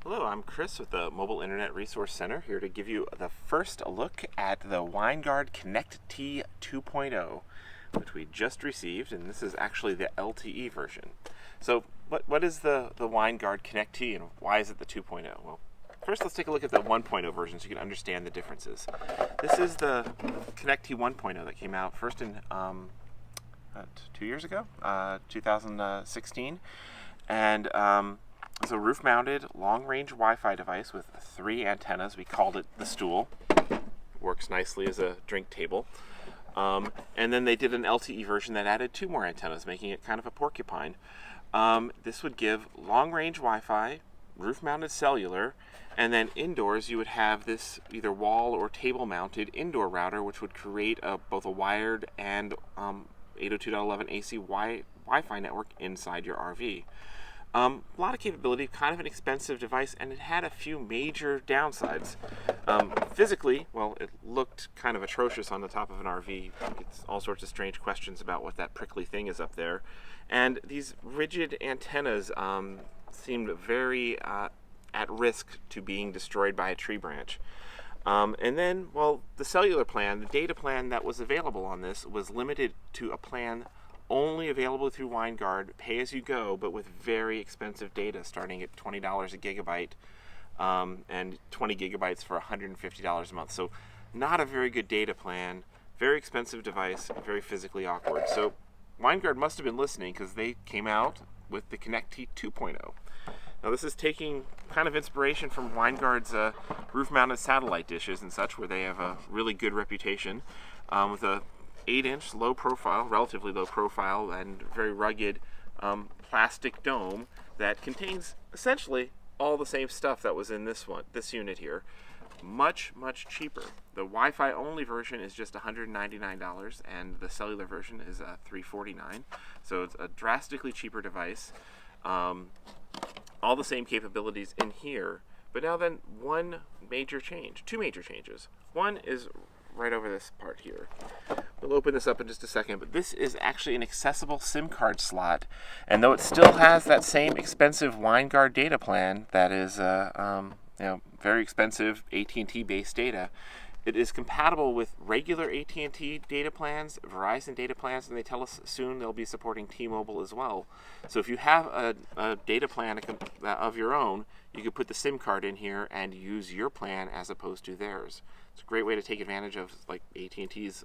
Hello, I'm Chris with the Mobile Internet Resource Center, here to give you the first look at the Winegard ConnecT 2.0, which we just received, and this is actually the LTE version. So what is the Winegard ConnecT and why is it the 2.0? Well, first let's take a look at the 1.0 version so you can understand the differences. This is the ConnecT 1.0 that came out first in 2 years ago, 2016, and it's a roof-mounted, long-range Wi-Fi device with 3 antennas. We called it the stool. Works nicely as a drink table. And then they did an LTE version that added 2 more antennas, making it kind of a porcupine. This would give long-range Wi-Fi, roof-mounted cellular, and then indoors you would have this either wall or table-mounted indoor router, which would create both a wired and 802.11 AC Wi-Fi network inside your RV. A lot of capability, kind of an expensive device, and it had a few major downsides. Physically, well, it looked kind of atrocious on the top of an RV. It's all sorts of strange questions about what that prickly thing is up there. And these rigid antennas seemed very at risk to being destroyed by a tree branch. And then, well, the cellular plan, the data plan that was available on this was limited to a plan only available through Winegard, pay-as-you-go, but with very expensive data, starting at $20 a gigabyte and 20 gigabytes for $150 a month. So not a very good data plan, very expensive device, very physically awkward. So Winegard must have been listening because they came out with the ConnecT 2.0. Now this is taking kind of inspiration from Winegard's roof-mounted satellite dishes and such, where they have a really good reputation with a 8-inch low profile, relatively low profile, and very rugged plastic dome that contains essentially all the same stuff that was in this unit here. Much cheaper. The Wi-Fi only version is just $199 and the cellular version is $349. So it's a drastically cheaper device. All the same capabilities in here, but now then two major changes. One is right over this part here. We'll open this up in just a second, but this is actually an accessible SIM card slot, and though it still has that same expensive Winegard data plan that is very expensive AT&T based data, it is compatible with regular AT&T data plans, Verizon data plans, and they tell us soon they'll be supporting T-Mobile as well. So if you have a data plan of your own, you could put the SIM card in here and use your plan as opposed to theirs. It's a great way to take advantage of like AT&T's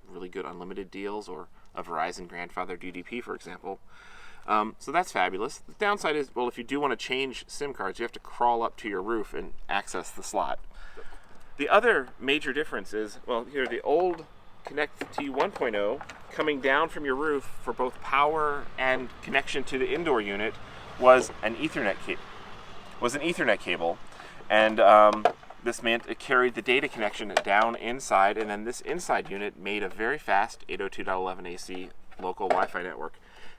really good unlimited deals, or a Verizon grandfathered UDP, for example. So that's fabulous. The downside is, well, if you do want to change SIM cards, you have to crawl up to your roof and access the slot. The other major difference is, well, here the old ConnecT 1.0 coming down from your roof for both power and connection to the indoor unit was an Ethernet cable, and this meant it carried the data connection down inside, and then this inside unit made a very fast 802.11 AC local Wi-Fi network.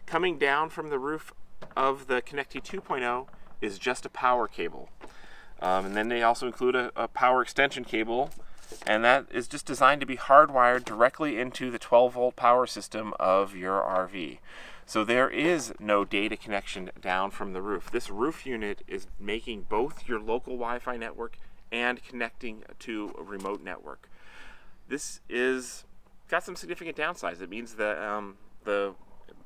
Coming down from the roof of the ConnecT 2.0 is just a power cable. And then they also include a power extension cable, and that is just designed to be hardwired directly into the 12-volt power system of your RV. So there is no data connection down from the roof. This roof unit is making both your local Wi-Fi network and connecting to a remote network. This is got some significant downsides. It means that the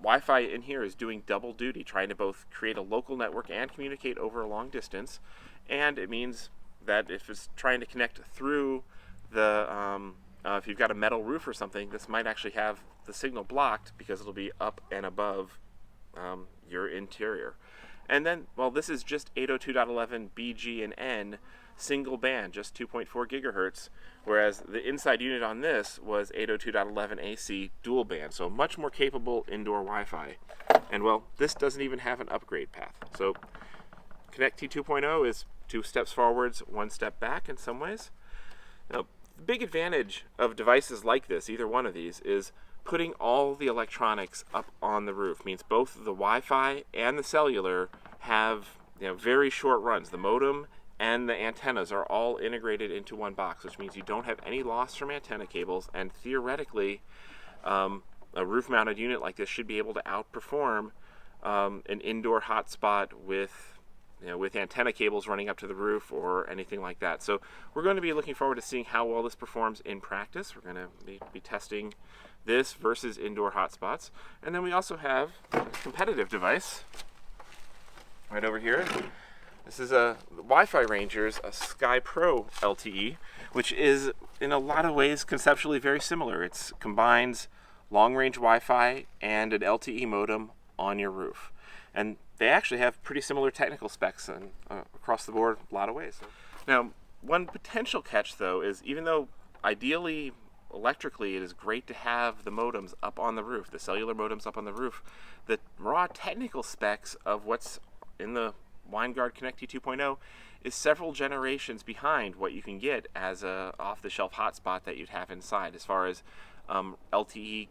Wi-Fi in here is doing double duty, trying to both create a local network and communicate over a long distance. And it means that if it's trying to connect through the, if you've got a metal roof or something, this might actually have the signal blocked because it'll be up and above your interior. And then, well, this is just 802.11 BG and N single band, just 2.4 gigahertz, whereas the inside unit on this was 802.11 AC dual band, so much more capable indoor Wi-Fi. And well, this doesn't even have an upgrade path. So ConnecT 2.0 is 2 steps forwards, 1 step back in some ways. Now, the big advantage of devices like this, either one of these, is putting all the electronics up on the roof. It means both the Wi-Fi and the cellular have very short runs. The modem and the antennas are all integrated into one box, which means you don't have any loss from antenna cables, and theoretically a roof-mounted unit like this should be able to outperform an indoor hotspot with with antenna cables running up to the roof or anything like that. So we're going to be looking forward to seeing how well this performs in practice. We're going to be testing this versus indoor hotspots. And then we also have a competitive device right over here. This is a Wi-Fi Ranger's a Sky Pro LTE, which is in a lot of ways conceptually very similar. It combines long-range Wi-Fi and an LTE modem on your roof. And they actually have pretty similar technical specs and, across the board, a lot of ways. Now, one potential catch, though, is even though ideally, electrically, it is great to have the modems up on the roof, the cellular modems up on the roof, the raw technical specs of what's in the Winegard ConnecT 2.0 is several generations behind what you can get as a off-the-shelf hotspot that you'd have inside. As far as LTE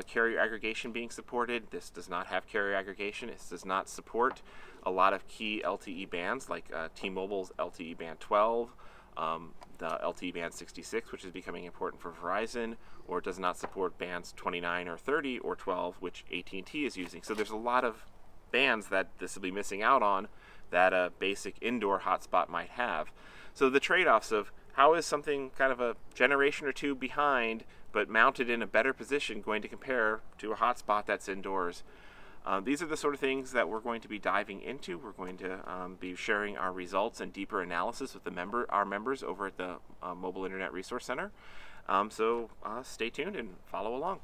carrier aggregation being supported, this does not have carrier aggregation. It does not support a lot of key LTE bands like T-Mobile's LTE band 12, the LTE band 66, which is becoming important for Verizon, or it does not support bands 29 or 30 or 12, which AT&T is using. So there's a lot of bands that this will be missing out on that a basic indoor hotspot might have. So the trade-offs of how is something kind of a generation or two behind but mounted in a better position going to compare to a hotspot that's indoors? These are the sort of things that we're going to be diving into. We're going to be sharing our results and deeper analysis with our members over at the Mobile Internet Resource Center. So stay tuned and follow along.